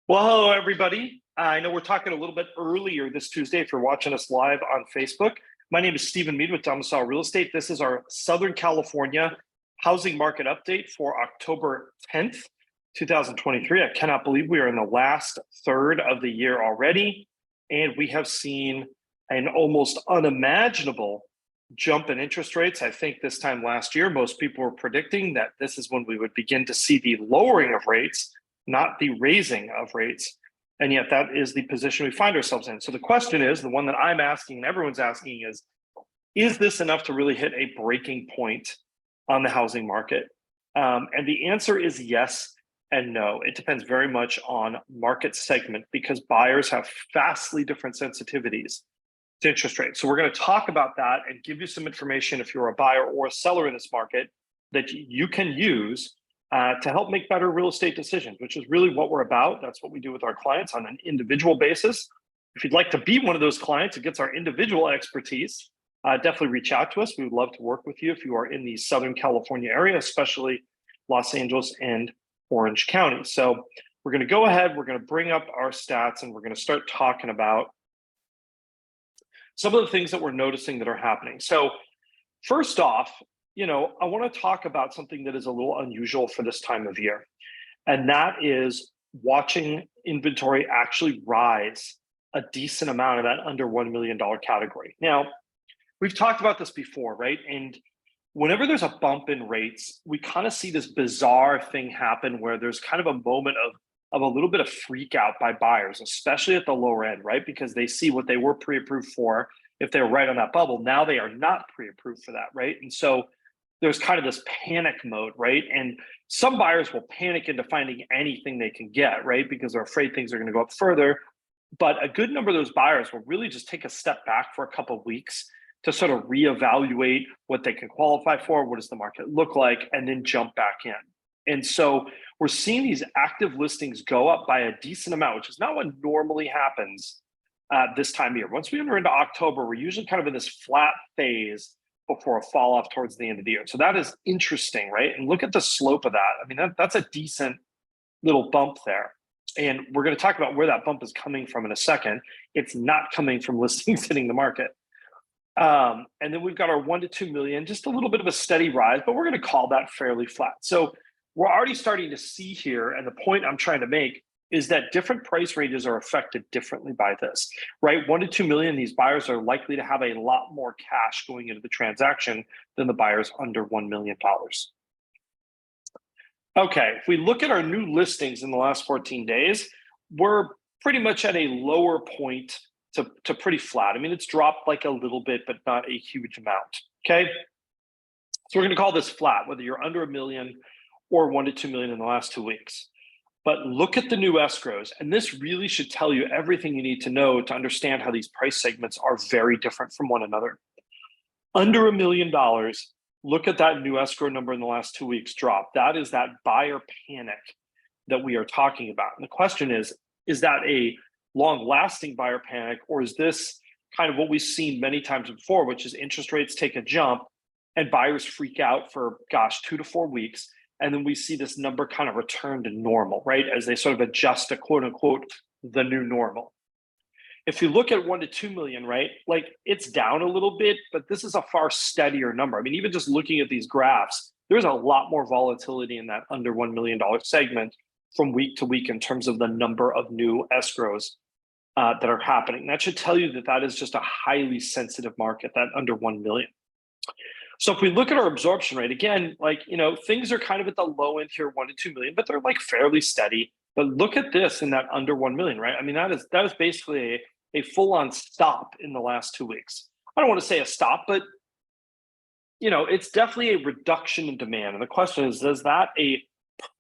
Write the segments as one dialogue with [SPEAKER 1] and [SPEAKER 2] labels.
[SPEAKER 1] Well, hello, everybody. I know we're talking a little bit earlier this Tuesday if you're watching us live on Facebook. My name is Stephen Meade with Domicile Real Estate. This is our Southern California housing market update for October 10th, 2023. I cannot believe we are in the last third of the year already, and we have seen an almost unimaginable jump in interest rates. I think this time last year, most people were predicting that this is when we would begin to see the lowering of rates, not the raising of rates. And yet that is the position we find ourselves in. So the question is, the one that I'm asking and everyone's asking is this enough to really hit a breaking point on the housing market? And the answer is yes and no. It depends very much on market segment because buyers have vastly different sensitivities to interest rates. So we're going to talk about that and give you some information if you're a buyer or a seller in this market that you can use to help make better real estate decisions, which is really what we're about. That's what we do with our clients on an individual basis. If you'd like to be one of those clients who gets our individual expertise, definitely reach out to us. We would love to work with you if you are in the Southern California area, especially Los Angeles and Orange County. So we're going to go ahead, we're going to bring up our stats, and we're going to start talking about some of the things that we're noticing that are happening. So first off, I want to talk about something that is a little unusual for this time of year, and that is watching inventory actually rise a decent amount of that under $1 million category. Now, we've talked about this before, right? And whenever there's a bump in rates, we kind of see this bizarre thing happen where there's kind of a moment of a little bit of freak out by buyers, especially at the lower end, right? Because they see what they were pre-approved for. If they're right on that bubble, now they are not pre-approved for that, right? And so there's kind of this panic mode, right? And some buyers will panic into finding anything they can get, right? Because they're afraid things are going to go up further. But a good number of those buyers will really just take a step back for a couple of weeks to sort of reevaluate what they can qualify for, what does the market look like, and then jump back in. And so we're seeing these active listings go up by a decent amount, which is not what normally happens this time of year. Once we enter into October, we're usually kind of in this flat phase before a fall off towards the end of the year. So that is interesting, right? And look at the slope of that. I mean, that's a decent little bump there. And we're going to talk about where that bump is coming from in a second. It's not coming from listings hitting the market. And then we've got our 1 to 2 million, just a little bit of a steady rise, but we're going to call that fairly flat. So we're already starting to see here, and the point I'm trying to make is that different price ranges are affected differently by this, right? 1 to 2 million, these buyers are likely to have a lot more cash going into the transaction than the buyers under $1 million. Okay, if we look at our new listings in the last 14 days, we're pretty much at a lower point to pretty flat. I mean, it's dropped like a little bit, but not a huge amount, okay? So we're gonna call this flat, whether you're under $1 million or 1 to 2 million in the last 2 weeks. But look at the new escrows, and this really should tell you everything you need to know to understand how these price segments are very different from one another. Under $1 million, look at that new escrow number in the last 2 weeks drop. That is that buyer panic that we are talking about. And the question is that a long-lasting buyer panic, or is this kind of what we've seen many times before, which is interest rates take a jump and buyers freak out for, 2 to 4 weeks, and then we see this number kind of return to normal, right? As they sort of adjust to quote unquote, the new normal. If you look at 1 to 2 million, right? Like it's down a little bit, but this is a far steadier number. I mean, even just looking at these graphs, there's a lot more volatility in that under $1 million segment from week to week in terms of the number of new escrows that are happening. That should tell you that that is just a highly sensitive market, that under 1 million. So if we look at our absorption rate, again, things are kind of at the low end here, 1 to 2 million, but they're like fairly steady. But look at this in that under 1 million, right? I mean, that is basically a full-on stop in the last 2 weeks. I don't want to say a stop, but it's definitely a reduction in demand. And the question is that a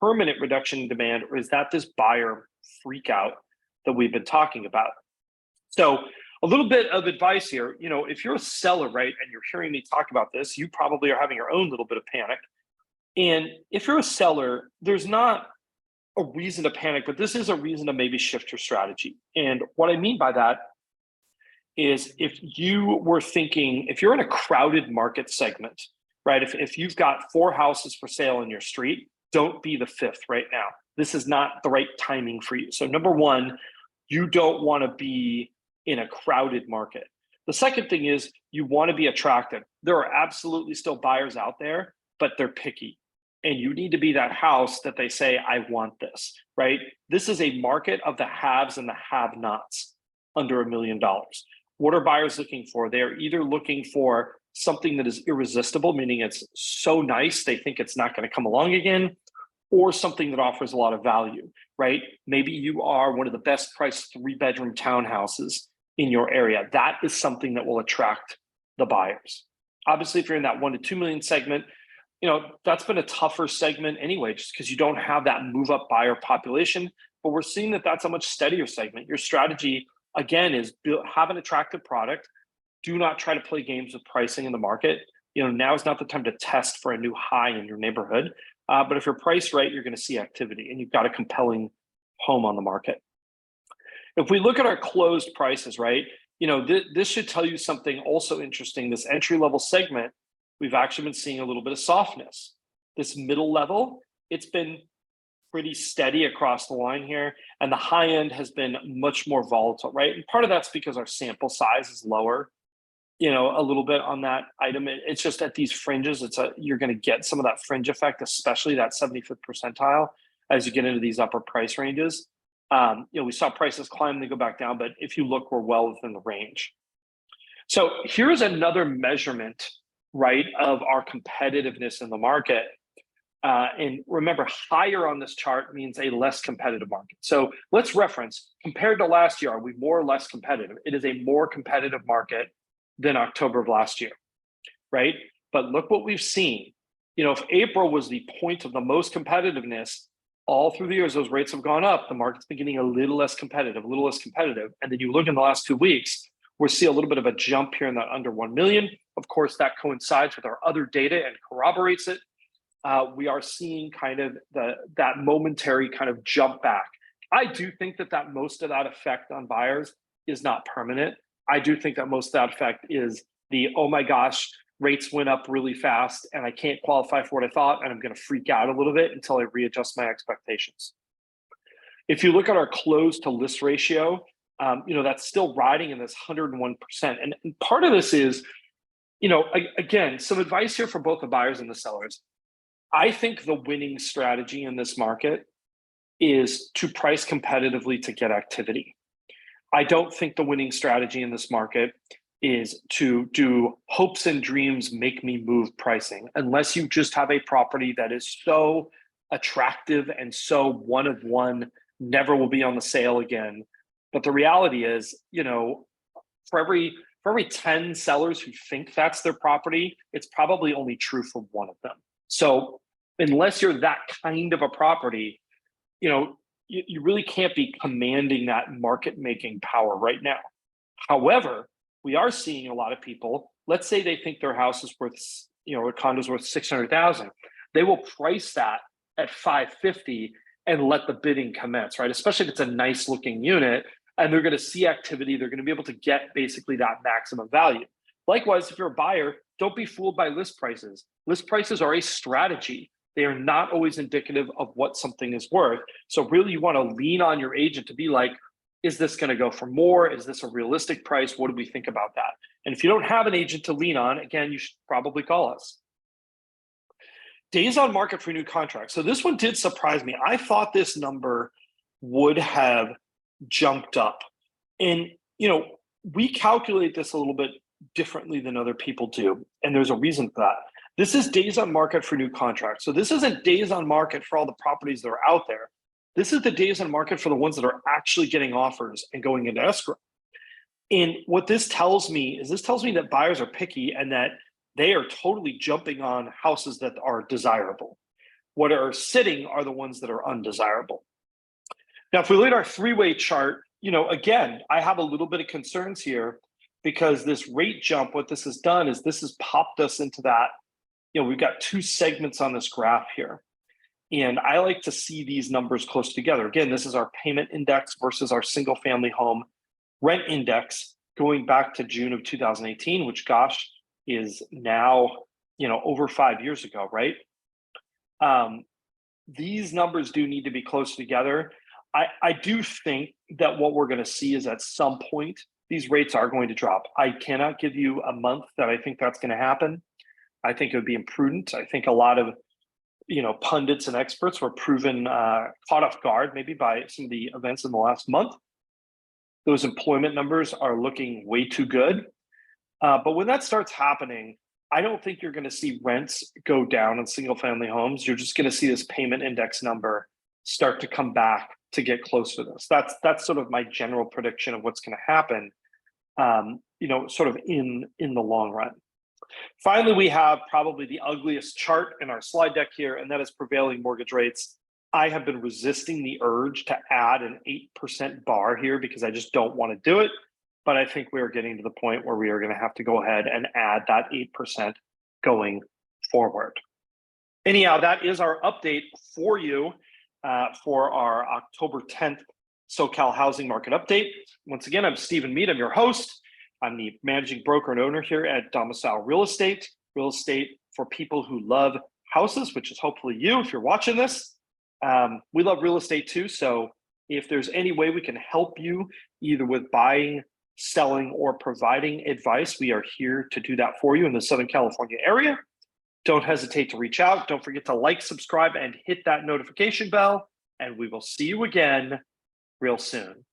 [SPEAKER 1] permanent reduction in demand, or is that this buyer freak out that we've been talking about? So a little bit of advice here, if you're a seller, right, and you're hearing me talk about this, you probably are having your own little bit of panic. And if you're a seller, there's not a reason to panic, but this is a reason to maybe shift your strategy. And what I mean by that is if you're in a crowded market segment, right, if you've got 4 houses for sale in your street, don't be the fifth right now. This is not the right timing for you. So number one, you don't want to be in a crowded market. The second thing is you want to be attractive. There are absolutely still buyers out there, but they're picky. And you need to be that house that they say, I want this, right? This is a market of the haves and the have-nots under $1 million. What are buyers looking for? They're either looking for something that is irresistible, meaning it's so nice they think it's not going to come along again, or something that offers a lot of value, right? Maybe you are one of the best priced 3-bedroom townhouses in your area. That is something that will attract the buyers. Obviously, if you're in that 1 to 2 million segment, that's been a tougher segment anyway, just because you don't have that move up buyer population. But we're seeing that that's a much steadier segment. Your strategy, again, is have an attractive product. Do not try to play games with pricing in the market. Now is not the time to test for a new high in your neighborhood. But if you're priced right, you're going to see activity and you've got a compelling home on the market. If we look at our closed prices, right, this should tell you something also interesting. This entry-level segment, we've actually been seeing a little bit of softness. This middle level, it's been pretty steady across the line here. And the high end has been much more volatile, right? And part of that's because our sample size is lower, a little bit on that item. It's just at these fringes, you're going to get some of that fringe effect, especially that 75th percentile as you get into these upper price ranges. We saw prices climb, they go back down, but if you look, we're well within the range. So here's another measurement, right, of our competitiveness in the market. And remember, higher on this chart means a less competitive market. So let's reference, compared to last year, are we more or less competitive? It is a more competitive market than October of last year, right? But look what we've seen. If April was the point of the most competitiveness, all through the years, those rates have gone up. The market's been getting a little less competitive. And then you look in the last 2 weeks, we're seeing a little bit of a jump here in that under 1 million. Of course, that coincides with our other data and corroborates it. We are seeing kind of that momentary kind of jump back. I do think that most of that effect on buyers is not permanent. I do think that most of that effect is oh my gosh, rates went up really fast and I can't qualify for what I thought, and I'm going to freak out a little bit until I readjust my expectations. If you look at our close to list ratio, that's still riding in this 101%. And part of this is, again, some advice here for both the buyers and the sellers. I think the winning strategy in this market is to price competitively to get activity. I don't think the winning strategy in this market is to do hopes and dreams make me move pricing, unless you just have a property that is so attractive and so one of one, never will be on the sale again. But the reality is, for every 10 sellers who think that's their property, it's probably only true for one of them. So unless you're that kind of a property, you really can't be commanding that market making power right now. However, we are seeing a lot of people, let's say they think their house is worth, a condo's worth $600,000. They will price that at $550 and let the bidding commence, right? Especially if it's a nice looking unit and they're going to see activity, they're going to be able to get basically that maximum value. Likewise, if you're a buyer, don't be fooled by list prices. List prices are a strategy. They are not always indicative of what something is worth. So really you want to lean on your agent to be like, is this going to go for more? Is this a realistic price? What do we think about that? And if you don't have an agent to lean on, again, you should probably call us. Days on market for new contracts. So this one did surprise me. I thought this number would have jumped up. And, we calculate this a little bit differently than other people do. And there's a reason for that. This is days on market for new contracts. So this isn't days on market for all the properties that are out there. This is the days on market for the ones that are actually getting offers and going into escrow. And what this tells me that buyers are picky and that they are totally jumping on houses that are desirable. What are sitting are the ones that are undesirable. Now, if we look at our three-way chart, again, I have a little bit of concerns here because this rate jump, what this has done is this has popped us into that. We've got two segments on this graph here. And I like to see these numbers close together. Again, this is our payment index versus our single family home rent index going back to June of 2018, which, gosh, is now, over 5 years ago, right? these numbers do need to be close together. I do think that what we're going to see is at some point, these rates are going to drop. I cannot give you a month that I think that's going to happen. I think it would be imprudent. I think a lot of pundits and experts were proven caught off guard maybe by some of the events in the last month. Those employment numbers are looking way too good. But when that starts happening, I don't think you're going to see rents go down in single family homes. You're just going to see this payment index number start to come back to get close to this. That's sort of my general prediction of what's going to happen, sort of in the long run. Finally, we have probably the ugliest chart in our slide deck here, and that is prevailing mortgage rates. I have been resisting the urge to add an 8% bar here because I just don't want to do it. But I think we are getting to the point where we are going to have to go ahead and add that 8% going forward. Anyhow, that is our update for you for our October 10th SoCal Housing Market Update. Once again, I'm Stephen Meade. I'm your host. I'm the managing broker and owner here at Domicile Real Estate for people who love houses, which is hopefully you if you're watching this. We love real estate too. So if there's any way we can help you either with buying, selling, or providing advice, we are here to do that for you in the Southern California area. Don't hesitate to reach out. Don't forget to like, subscribe, and hit that notification bell. And we will see you again real soon.